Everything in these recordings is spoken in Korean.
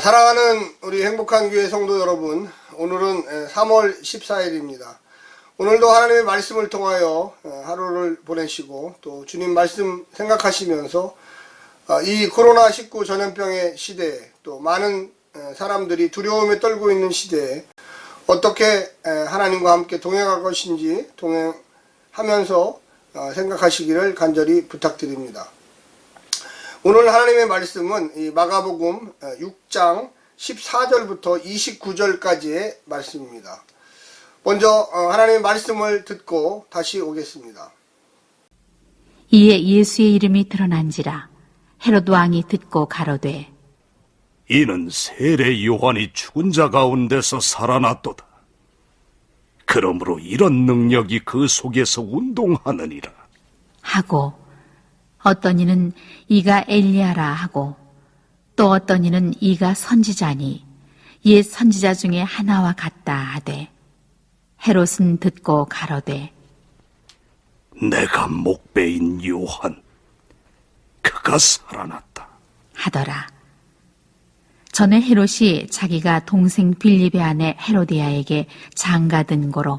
사랑하는 우리 행복한 교회 성도 여러분, 오늘은 3월 14일입니다. 오늘도 하나님의 말씀을 통하여 하루를 보내시고 또 주님 말씀 생각하시면서 이 코로나19 전염병의 시대에 또 많은 사람들이 두려움에 떨고 있는 시대에 어떻게 하나님과 함께 동행할 것인지 동행하면서 생각하시기를 간절히 부탁드립니다. 오늘 하나님의 말씀은 이 마가복음 6장 14절부터 29절까지의 말씀입니다. 먼저 하나님의 말씀을 듣고 다시 오겠습니다. 이에 예수의 이름이 드러난지라 헤롯 왕이 듣고 가로되 이는 세례 요한이 죽은 자 가운데서 살아났도다. 그러므로 이런 능력이 그 속에서 운동하느니라 하고 어떤 이는 이가 엘리야라 하고 또 어떤 이는 이가 선지자니 옛 선지자 중에 하나와 같다 하되 헤롯은 듣고 가로되 내가 목배인 요한 그가 살아났다 하더라. 전에 헤롯이 자기가 동생 빌립의 아내 헤로디아에게 장가든 고로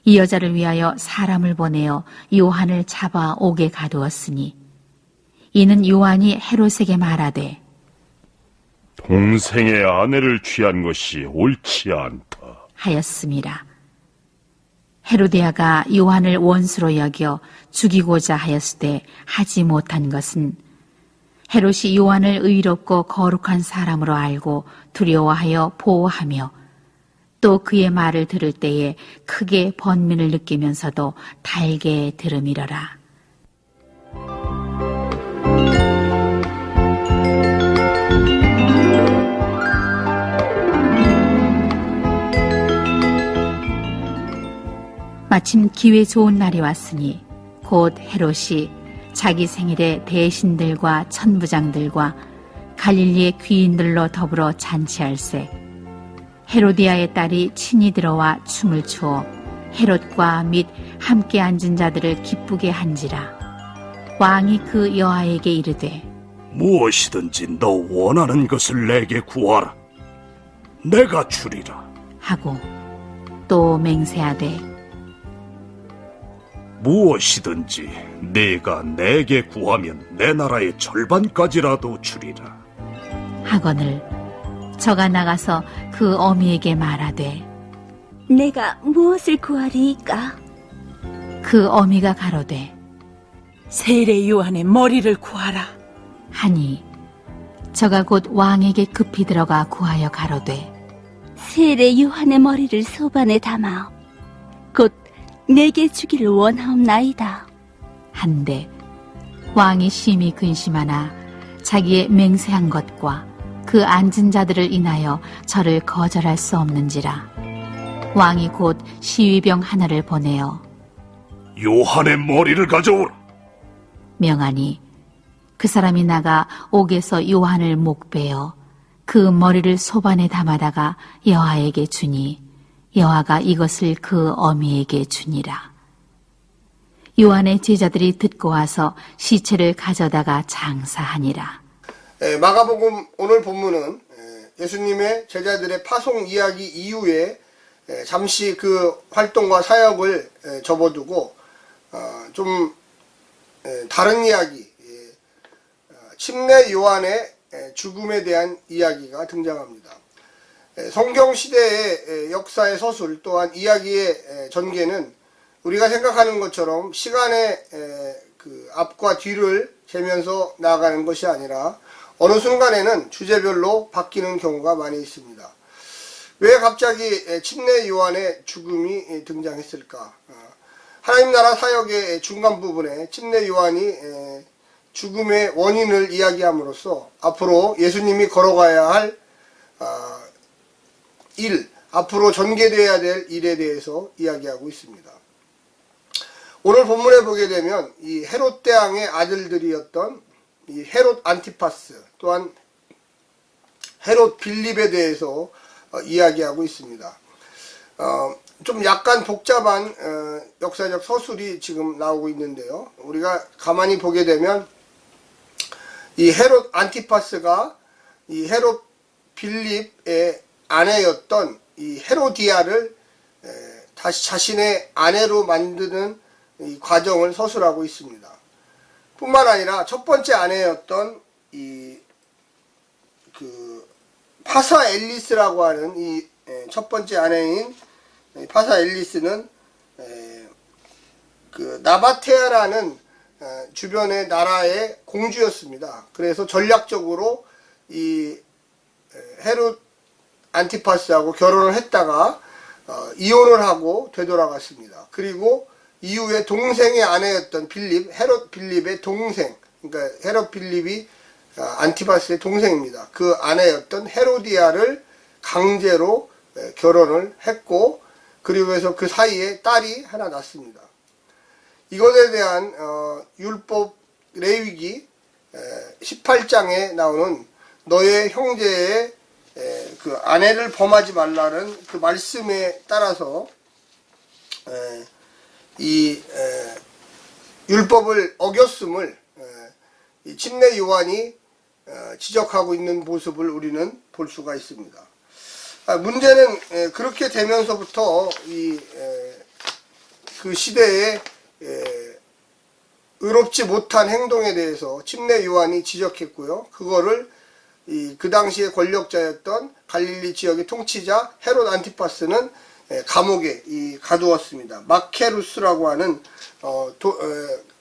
이 여자를 위하여 사람을 보내어 요한을 잡아 옥에 가두었으니 이는 요한이 헤롯에게 말하되 동생의 아내를 취한 것이 옳지 않다 하였음이라. 헤로디아가 요한을 원수로 여겨 죽이고자 하였으되 하지 못한 것은 헤롯이 요한을 의롭고 거룩한 사람으로 알고 두려워하여 보호하며 또 그의 말을 들을 때에 크게 번민을 느끼면서도 달게 들음이러라. 마침 기회 좋은 날이 왔으니 곧 헤롯이 자기 생일에 대신들과 천부장들과 갈릴리의 귀인들로 더불어 잔치할세 헤로디아의 딸이 친히 들어와 춤을 추어 헤롯과 및 함께 앉은 자들을 기쁘게 한지라. 왕이 그 여아에게 이르되 무엇이든지 너 원하는 것을 내게 구하라 내가 주리라 하고 또 맹세하되 무엇이든지 네가 내게 구하면 내 나라의 절반까지라도 주리라 하거늘 저가 나가서 그 어미에게 말하되 내가 무엇을 구하리이까? 그 어미가 가로되 세례 요한의 머리를 구하라 하니 저가 곧 왕에게 급히 들어가 구하여 가로되 세례 요한의 머리를 소반에 담아 곧 내게 주기를 원하옵나이다. 한데 왕이 심히 근심하나 자기의 맹세한 것과 그 앉은 자들을 인하여 저를 거절할 수 없는지라. 왕이 곧 시위병 하나를 보내어 요한의 머리를 가져오라 명하니 그 사람이 나가 옥에서 요한을 목베어 그 머리를 소반에 담아다가 여아에게 주니 여아가 이것을 그 어미에게 주니라. 요한의 제자들이 듣고 와서 시체를 가져다가 장사하니라. 마가복음 오늘 본문은 예수님의 제자들의 파송 이야기 이후에 잠시 그 활동과 사역을 접어두고 좀 다른 이야기, 침례 요한의 죽음에 대한 이야기가 등장합니다. 성경 시대의 역사의 서술 또한 이야기의 전개는 우리가 생각하는 것처럼 시간의 그 앞과 뒤를 재면서 나아가는 것이 아니라 어느 순간에는 주제별로 바뀌는 경우가 많이 있습니다. 왜 갑자기 침례 요한의 죽음이 등장했을까? 하나님 나라 사역의 중간 부분에 침례 요한이 죽음의 원인을 이야기함으로써 앞으로 예수님이 걸어가야 할 일, 앞으로 전개되어야 될 일에 대해서 이야기하고 있습니다. 오늘 본문에 보게 되면 이 헤롯 대왕의 아들들이었던 이 헤롯 안티파스 또한 헤롯 빌립에 대해서 이야기하고 있습니다. 좀 약간 복잡한 역사적 서술이 지금 나오고 있는데요. 우리가 가만히 보게 되면 이 헤롯 안티파스가 이 헤롯 빌립의 아내였던 이 헤로디아를 다시 자신의 아내로 만드는 이 과정을 서술하고 있습니다. 뿐만 아니라 첫 번째 아내였던 파사 앨리스라고 하는 이 첫 번째 아내인 파사 앨리스는 그 나바테아라는 주변의 나라의 공주였습니다. 그래서 전략적으로 이 헤롯 안티파스하고 결혼을 했다가 이혼을 하고 되돌아갔습니다. 그리고 이후에 동생의 아내였던 헤롯 빌립의 동생, 그러니까 헤롯 빌립이 안티파스의 동생입니다. 그 아내였던 헤로디아를 강제로 결혼을 했고, 그리고 해서 그 사이에 딸이 하나 낳습니다. 이것에 대한 율법 레위기 18장에 나오는 너의 형제의 그 아내를 범하지 말라는 그 말씀에 따라서 이 율법을 어겼음을 이 침례 요한이 지적하고 있는 모습을 우리는 볼 수가 있습니다. 문제는 그렇게 되면서부터 그 시대에 의롭지 못한 행동에 대해서 침례 요한이 지적했고요. 그거를 그 당시에 권력자였던 갈릴리 지역의 통치자 헤롯 안티파스는 감옥에 가두었습니다. 마케루스라고 하는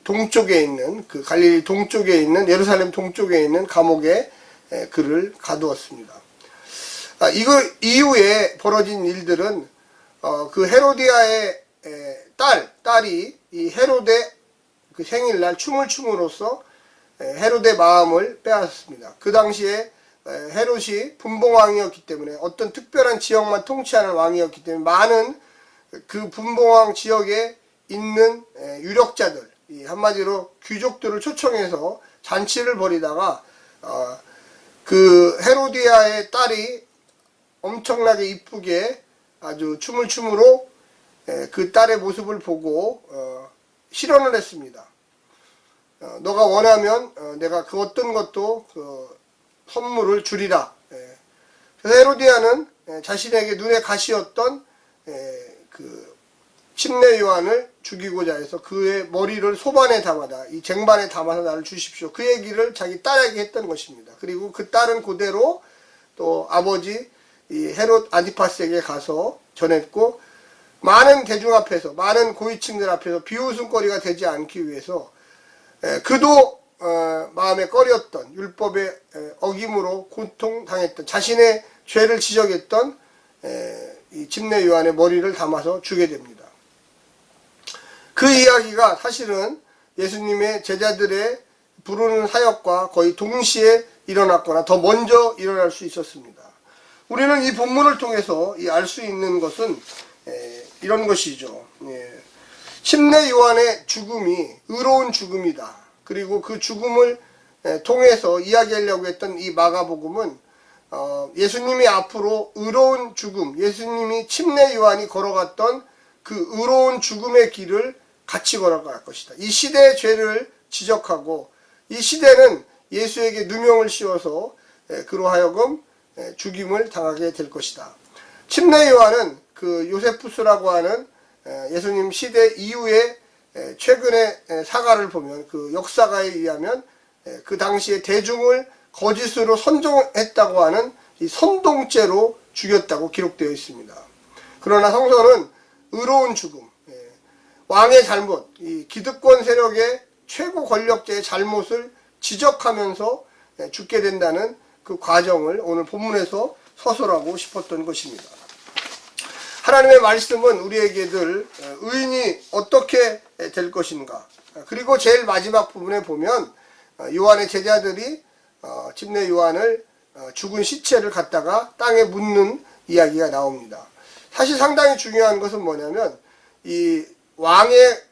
동쪽에 있는 그 갈릴리 동쪽에 있는 예루살렘 동쪽에 있는 감옥에 그를 가두었습니다. 이거 이후에 벌어진 일들은 그 헤로디아의 딸이 이 헤롯의 그 생일날 춤을 춤으로써 헤롯의 마음을 빼앗았습니다. 그 당시에 헤롯이 분봉왕이었기 때문에 어떤 특별한 지역만 통치하는 왕이었기 때문에 많은 그 분봉왕 지역에 있는 유력자들, 한마디로 귀족들을 초청해서 잔치를 벌이다가 그 헤로디아의 딸이 엄청나게 이쁘게 아주 춤을 춤으로 그 딸의 모습을 보고 실언을 했습니다. 너가 원하면 내가 그 어떤 것도 그 선물을 주리라. 그래서 헤로디아는 자신에게 눈에 가시였던 그 침례 요한을 죽이고자 해서 그의 머리를 소반에 담아다 이 쟁반에 담아서 나를 주십시오. 그 얘기를 자기 딸에게 했던 것입니다. 그리고 그 딸은 그대로 또 아버지 이 헤롯 안티파스에게 가서 전했고, 많은 대중 앞에서 많은 고위층들 앞에서 비웃음거리가 되지 않기 위해서 그도 마음에 꺼렸던 율법의 어김으로 고통당했던 자신의 죄를 지적했던 이 침례 요한의 머리를 담아서 주게 됩니다. 그 이야기가 사실은 예수님의 제자들의 부르는 사역과 거의 동시에 일어났거나 더 먼저 일어날 수 있었습니다. 우리는 이 본문을 통해서 알 수 있는 것은 이런 것이죠. 침례 요한의 죽음이 의로운 죽음이다. 그리고 그 죽음을 통해서 이야기하려고 했던 이 마가복음은 예수님이 앞으로 의로운 죽음, 예수님이 침례 요한이 걸어갔던 그 의로운 죽음의 길을 같이 걸어갈 것이다. 이 시대의 죄를 지적하고 이 시대는 예수에게 누명을 씌워서 그로 하여금 죽임을 당하게 될 것이다. 침례 요한은 그 요세푸스라고 하는 예수님 시대 이후에 최근의 사가를 보면 그 역사가에 의하면 그 당시에 대중을 거짓으로 선동했다고 하는 이 선동죄로 죽였다고 기록되어 있습니다. 그러나 성서는 의로운 죽음, 왕의 잘못, 이 기득권 세력의 최고 권력자의 잘못을 지적하면서 죽게 된다는 그 과정을 오늘 본문에서 서술하고 싶었던 것입니다. 하나님의 말씀은 우리에게 늘 의인이 어떻게 될 것인가, 그리고 제일 마지막 부분에 보면 요한의 제자들이 침례 요한을 죽은 시체를 갖다가 땅에 묻는 이야기가 나옵니다. 사실 상당히 중요한 것은 뭐냐면 이 왕의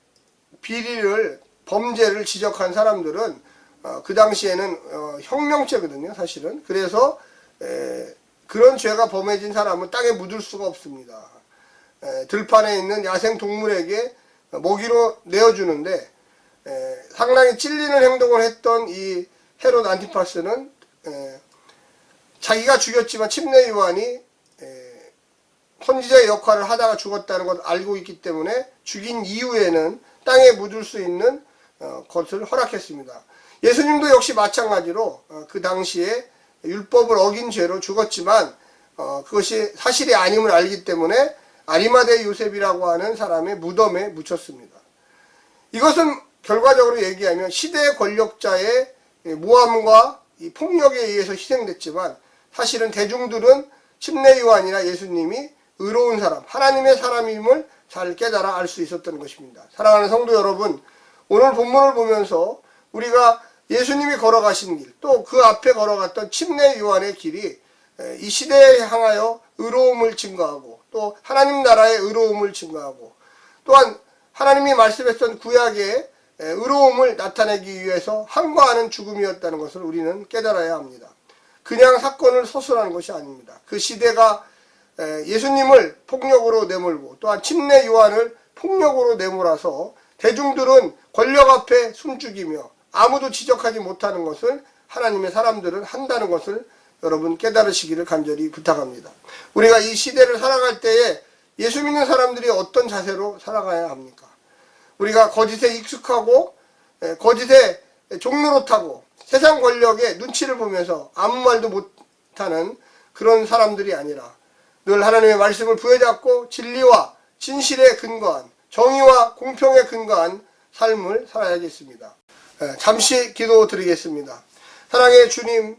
비리를 범죄를 지적한 사람들은 그 당시에는 혁명죄거든요, 사실은. 그래서 그런 죄가 범해진 사람은 땅에 묻을 수가 없습니다. 들판에 있는 야생 동물에게 먹이로 내어주는데 상당히 찔리는 행동을 했던 이 헤롯 안티파스는 자기가 죽였지만 침례 요한이 선지자의 역할을 하다가 죽었다는 걸 알고 있기 때문에 죽인 이후에는 땅에 묻을 수 있는 것을 허락했습니다. 예수님도 역시 마찬가지로 그 당시에 율법을 어긴 죄로 죽었지만 그것이 사실이 아님을 알기 때문에 아리마대 요셉이라고 하는 사람의 무덤에 묻혔습니다. 이것은 결과적으로 얘기하면 시대 권력자의 모함과 이 폭력에 의해서 희생됐지만 사실은 대중들은 침례 요한이나 예수님이 의로운 사람, 하나님의 사람임을 잘 깨달아 알 수 있었던 것입니다. 사랑하는 성도 여러분, 오늘 본문을 보면서 우리가 예수님이 걸어가신 길, 또 그 앞에 걸어갔던 침례 요한의 길이 이 시대에 향하여 의로움을 증거하고 또 하나님 나라의 의로움을 증거하고 또한 하나님이 말씀했던 구약의 의로움을 나타내기 위해서 항거하는 죽음이었다는 것을 우리는 깨달아야 합니다. 그냥 사건을 서술하는 것이 아닙니다. 그 시대가 예수님을 폭력으로 내몰고 또한 침례 요한을 폭력으로 내몰아서 대중들은 권력 앞에 숨죽이며 아무도 지적하지 못하는 것을 하나님의 사람들은 한다는 것을 여러분 깨달으시기를 간절히 부탁합니다. 우리가 이 시대를 살아갈 때에 예수 믿는 사람들이 어떤 자세로 살아가야 합니까? 우리가 거짓에 익숙하고 거짓에 종노릇하고 세상 권력의 눈치를 보면서 아무 말도 못하는 그런 사람들이 아니라 늘 하나님의 말씀을 부여잡고 진리와 진실에 근거한 정의와 공평에 근거한 삶을 살아야겠습니다. 잠시 기도드리겠습니다. 사랑의 주님,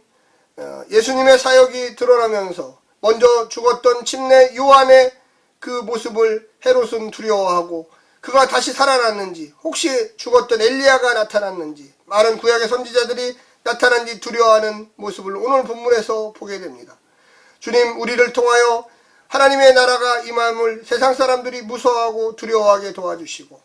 예수님의 사역이 드러나면서 먼저 죽었던 침례 요한의 그 모습을 헤롯은 두려워하고 그가 다시 살아났는지, 혹시 죽었던 엘리야가 나타났는지, 많은 구약의 선지자들이 나타난지 두려워하는 모습을 오늘 본문에서 보게 됩니다. 주님, 우리를 통하여 하나님의 나라가 임함을 세상 사람들이 무서워하고 두려워하게 도와주시고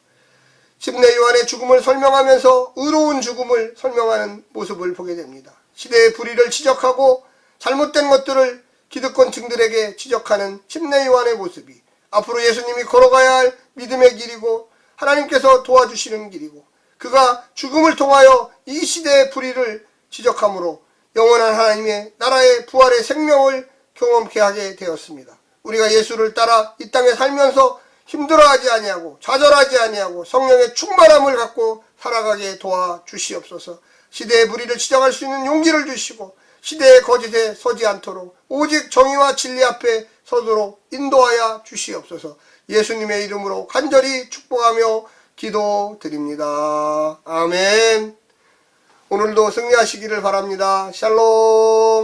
침례 요한의 죽음을 설명하면서 의로운 죽음을 설명하는 모습을 보게 됩니다. 시대의 불의를 지적하고 잘못된 것들을 기득권층들에게 지적하는 침례 요한의 모습이 앞으로 예수님이 걸어가야 할 믿음의 길이고 하나님께서 도와주시는 길이고 그가 죽음을 통하여 이 시대의 불의를 지적함으로 영원한 하나님의 나라의 부활의 생명을 경험케 하게 되었습니다. 우리가 예수를 따라 이 땅에 살면서 힘들어하지 아니하고 좌절하지 아니하고 성령의 충만함을 갖고 살아가게 도와주시옵소서. 시대의 불의를 지적할 수 있는 용기를 주시고 시대의 거짓에 서지 않도록 오직 정의와 진리 앞에 서도록 인도하여 주시옵소서. 예수님의 이름으로 간절히 축복하며 기도드립니다. 아멘. 오늘도 승리하시기를 바랍니다. 샬롬.